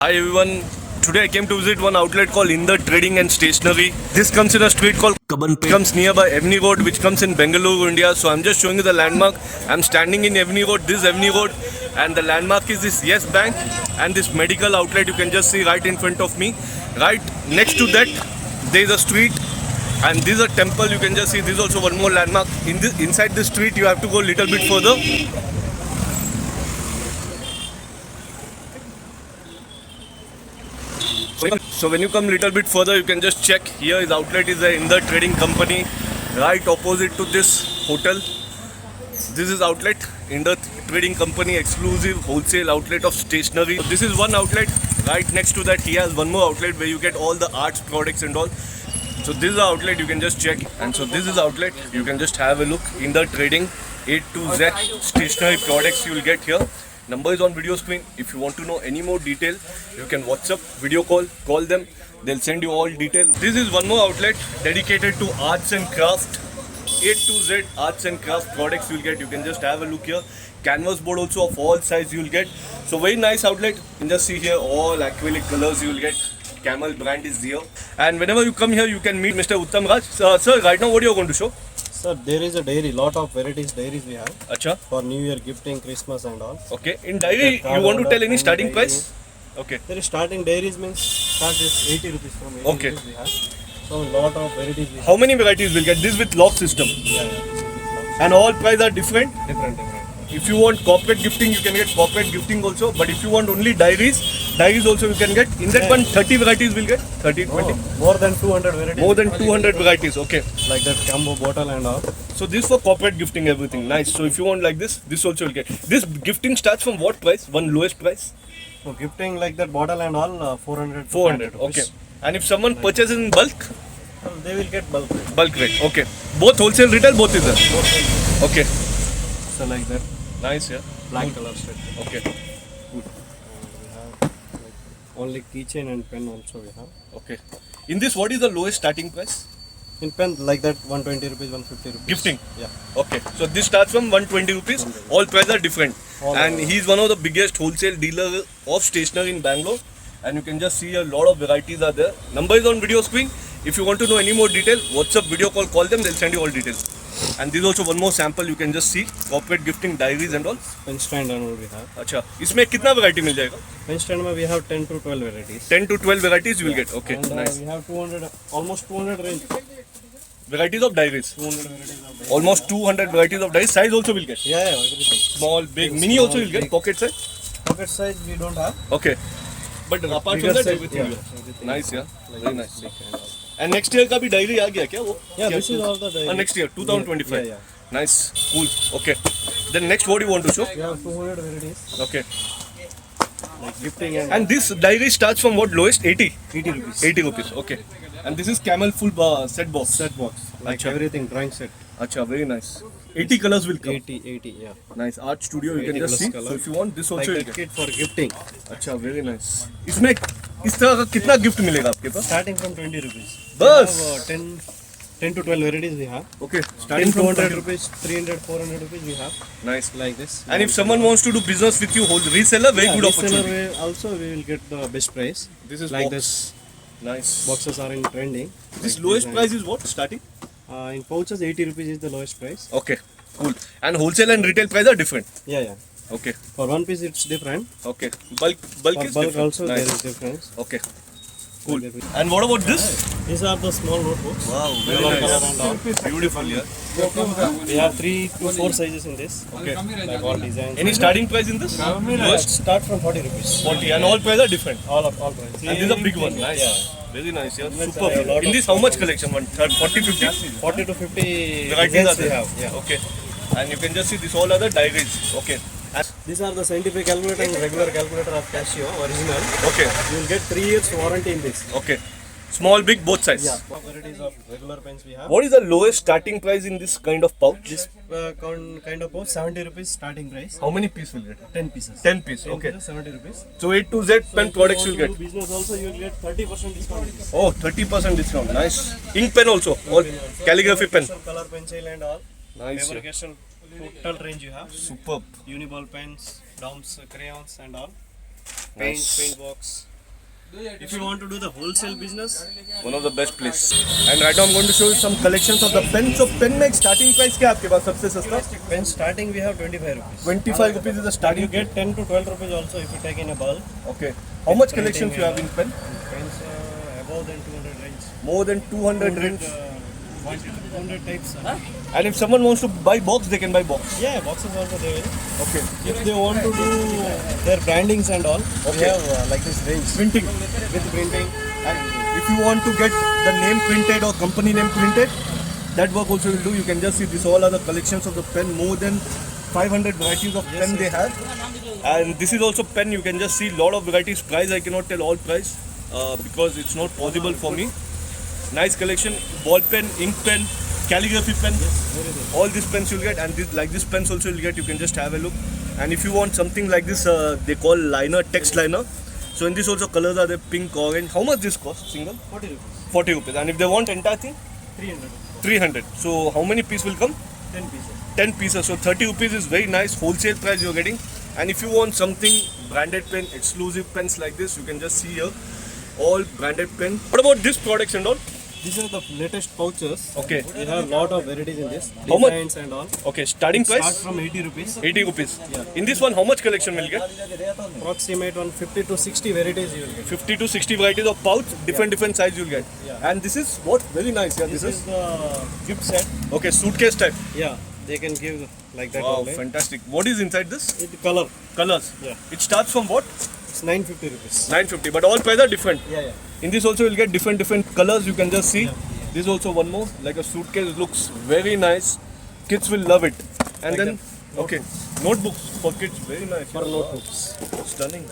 Hi everyone. Today I came to visit one outlet called Inder Trading and Stationery. This comes in a street called Kabanpet. Comes nearby Evni Road, which comes in Bengaluru, India. So I'm just showing you the landmark. I'm standing in Evni Road, this Evni Road, and the landmark is this Yes Bank and this medical outlet. You can just see right in front of me. Right next to that, there is a street, and this is a temple. You can just see. This is also one more landmark. Inside the street, you have to go a little bit further. So when you come little bit further, you can just check. Here his outlet is in the trading company, right opposite to this hotel. This is outlet in the trading company, exclusive wholesale outlet of stationery. So this is one outlet. Right next to that, he has one more outlet where you get all the arts products and all. So this is the outlet, you can just check. And so this is the outlet, you can just have a look. In the trading A to Z stationery products you will get here. Number is on video screen. If you want to know any more detail, you can WhatsApp, video call them. They'll send you all detail. This is one more outlet dedicated to arts and craft. A to Z arts and craft products you will get. You can just have a look here. Canvas board also of all size you will get. So very nice outlet. You can just see here all acrylic colors you will get. Camel brand is here. And whenever you come here, you can meet Mr. Uttam Raj. Sir, right now what are you going to show? Sir, there is a dairy, lot of varieties dairies we have. Acha. For New Year gifting, Christmas and all. Okay. In dairy, you want to tell any starting price? Okay. There is starting dairies means start is 80 rupees from 80 Okay. rupees we have. So lot of varieties we have. How many varieties will get? This with lock system. Yeah, yeah. And all price are different. Different. If you want corporate gifting, you can get corporate gifting also. But if you want only diaries also you can get. In that one, 30 varieties will get. 30, 20. More than 200 varieties. More than 200 varieties. Okay. Like that combo bottle and all. So this for corporate gifting, everything. Nice. So if you want like this also will get. This gifting starts from what price? One lowest price? So gifting like that bottle and all 400. 400. Okay. And if someone purchases in bulk? They will get bulk rate. Bulk rate. Okay. Both wholesale, retail, both is there. Okay. So like that. Nice, yeah. Black color set. Okay. We have like only keychain and pen also we have. Okay. In this, what is the lowest starting price? In pen like that 120 rupees, 150 rupees. Gifting? Yeah. Okay. So this starts from 120 rupees. All prices are different. And he's one of the biggest wholesale dealer of stationery in Bangalore. And you can just see a lot of varieties are there. Number is on video screen. If you want to know any more detail, WhatsApp, video call them. They'll send you all details. And this is also one more sample you can just see. Corporate gifting, diaries and all. Pen stand and all we have. अच्छा इसमें कितना variety मिल जाएगा? Pen stand में we have 10 to 12 varieties. 10 to 12 varieties you will get. Okay, And nice. we have 200, almost 200 range. Varieties of diaries. 200 varieties of diaries. Almost 200 varieties of diaries. Size also will get. Yeah, everything. Small, big, mini Small, also will get. big. Pocket size. Pocket size we don't have. Okay. But apart from Bigger that, size, everything. yeah, will. everything. Nice, yeah. Like Very nice. big and all. And next year का भी diary आ गया क्या वो? Yeah, क्या this is all the diaries. Next year, 2025. Yeah. Nice, cool. Okay. Then next, what do you want to show? We have 200 varieties. Okay. Like gifting And this diary starts from what lowest? 80. 80 rupees. 80 rupees. Okay. And this is camel full set box. Set box. Like Acha. everything, drawing set. Acha, very nice. 80 colors will come. 80, yeah. Nice art studio you can 80 just plus see. color. So if you want this Like also you that get. kit for gifting. अच्छा very nice. इसमें इस तरह का कितना gift मिलेगा आपके पास? Starting from 20 rupees. बस. We have, 10 to 12 varieties we have. Okay. 10 Starting to from 100 20. rupees, 300, 400 rupees we have. Nice. Like this. And if someone wants to do business with you, hold reseller, very good reseller opportunity. also we will get the best price. This is like box. this. Nice. Boxes are in trending. This Like lowest design. price is what? Starting? In pouches 80 rupees is the lowest price. Okay. Cool. And wholesale and retail price are different. Yeah. Okay. For one piece it's different. Okay. Bulk For is bulk different. also Nice. there is difference. Okay. Cool. Like that. And what about this? These are the small notebooks. Wow, very Color nice. and all. Beautiful, yeah. We have 3 to 4 sizes in this. Okay. Like all designs. Any starting price in this? Lowest? Start from 40 rupees. 40. And all price are different. All price. And this is a big one. Nice. Yeah. Very nice, yeah. Let's Super. have a lot In of- this, how much collection? 40, 50? 40 to 50 Varieties designs are we there. have. Yeah. Okay. And you can just see this all other diaries. Okay. And, These are the scientific calculator and regular calculator of Casio, original. okay. You will get 3 years warranty in this. Okay. Small, big, both sides. Yeah. What varieties of regular pens we have? What is the lowest starting price in this kind of pouch? This kind of pouch 70 rupees starting price. How many pieces will get? 10 pieces. 10 pieces. 10 Okay. pieces, 70 rupees. So A to Z pen If products you you'll want get. to do business also you will get 30% discount. Oh, 30% discount. Nice. Ink pen also. All calligraphy pen. Color pencil and all. Nice. Faber Yeah. Castell total range you have. Superb. Uniball pens, doms, crayons and all. Paint, Nice. paint box. If you want to do the wholesale business, one of the best place. And right now I'm going to show you some collections of the pens. So pen में starting price क्या है आपके पास सबसे सस्ता? pen starting we have 25 rupees. 25 rupees is the starting. You get 10 to 12 rupees also if you take in a bulk. Okay. How much collections you have in pen? Pens above than 200 range. More than 200 range. 200 types. And if someone wants to buy box, they can buy box. Yeah, boxes also they will. Okay. If they want to do their brandings and all, we Okay. have like this range Printing. with printing. And if you want to get the name printed or company name printed, that work also will do. You can just see this all are the collections of the pen. More than 500 varieties of pen they have. And this is also pen. You can just see lot of varieties. Price I cannot tell all price because it's not possible for me. Nice collection. Ball pen, ink pen, calligraphy pen. All these pens you'll get, and this, like this pens also you'll get. You can just have a look. And if you want something like this, they call liner, text liner. So in this also colors are there, pink, orange. How much this cost single? 40 rupees. 40 rupees. And if they want entire thing, 300. 300. So how many pieces will come? 10 pieces. 10 pieces. So 30 rupees is very nice wholesale price you're getting. And if you want something branded pen, exclusive pens like this, you can just see here all branded pen. What about this products and all? These are the latest pouches. Okay. We have lot of varieties in this. How much? Designs and all. Okay, starting Start price from 80 rupees. 80 rupees. Yeah. In this one, how much collection will you get? Approximate on 50 to 60 varieties you will get. 50 to 60 varieties of pouch, different size you'll get. Yeah. And this is what very nice. Yeah, This this is is the gift set. okay suitcase type. Yeah, they can give like that Wow, only. fantastic. What is inside this? With color. Colors. Yeah. It starts from what? It's 950 rupees. 950. But all prices are different. Yeah. In this also you'll get different colors. You can just see. Yeah. This is also one more like a suitcase. Looks very nice. Kids will love it. And Like then okay, notebooks for kids. Very nice. For notebooks. Stunning.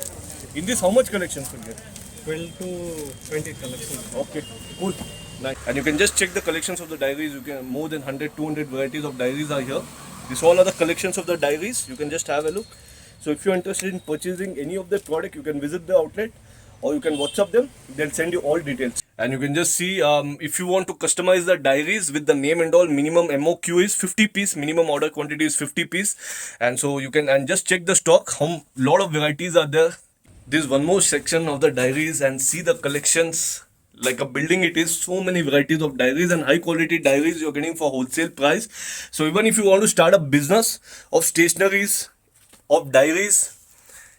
In this, how much collections will you get? 12 to 20 collection. Okay, cool. Nice. And you can just check the collections of the diaries. You can more than 100, 200 varieties of diaries are here. These all are the collections of the diaries. You can just have a look. So if you're interested in purchasing any of the product, you can visit the outlet or you can WhatsApp them. They'll send you all details. And you can just see if you want to customize the diaries with the name and all, minimum MOQ is 50 piece, minimum order quantity is 50 piece. And so you can and just check the stock. How lot of varieties are there. This one more section of the diaries and see the collections. Like a building it is, so many varieties of diaries and high quality diaries you're getting for wholesale price. So even if you want to start a business of stationaries, of diaries,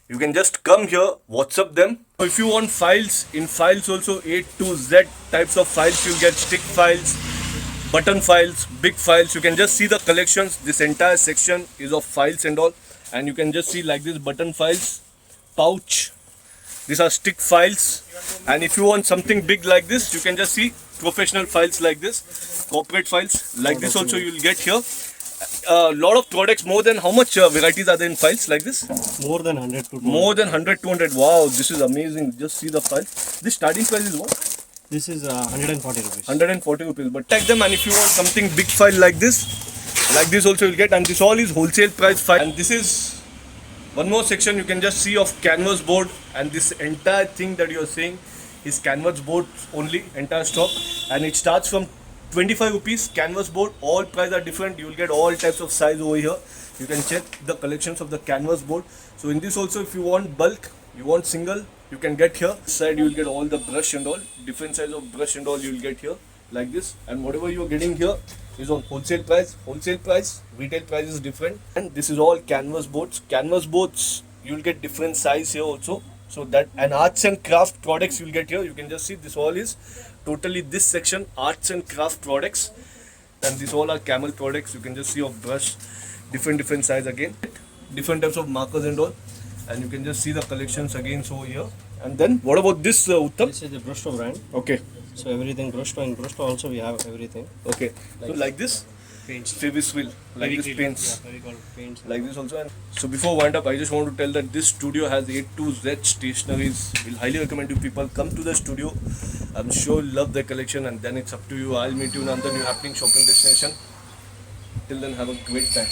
you can just come here, WhatsApp them. So if you want files, in files also A to Z types of files, you'll get stick files, button files, big files. You can just see the collections. This entire section is of files and all. And you can just see like this button files, pouch. These are stick files. And if you want something big like this, you can just see professional files like this, corporate files like this also you will get here. A lot of products, more than how much varieties are there in files like this? More than 100 to 200. More than 100, 200. Wow, this is amazing. Just see the file. This starting price is what? This is 140 rupees. 140 rupees. But tag them, and if you want something big file like this also you'll get. And this all is wholesale price file. And this is one more section you can just see of canvas board. And this entire thing that you're seeing is canvas board only, entire stock. And it starts from 25 rupees canvas board. All prices are different. You will get all types of size over here. You can check the collections of the canvas board. So in this also, if you want bulk, you want single, you can get here. Side you will get all the brush and all, different size of brush and all you will get here like this. And whatever you are getting here is on wholesale price. Wholesale price, retail price is different. And this is all canvas boards. Canvas boards you will get different size here also. So that, and arts and craft products you will get here. You can just see this all is totally this section, arts and craft products. And these all are camel products. You can just see of brush, different size again, different types of markers and all. And you can just see the collections again so here. And then what about this Uttam? This is the Brushto brand. Okay, So everything Brushto, in Brushto also we have everything. okay. So like this, Paints. Feviswil, like this paints. Yeah, very called paints. Like this also. And so before wind up, I just want to tell that this studio has A to Z stationaries. We'll highly recommend you people come to the studio. I'm sure you'll love the collection, and then it's up to you. I'll meet you in another new happening shopping destination. Till then, have a great time.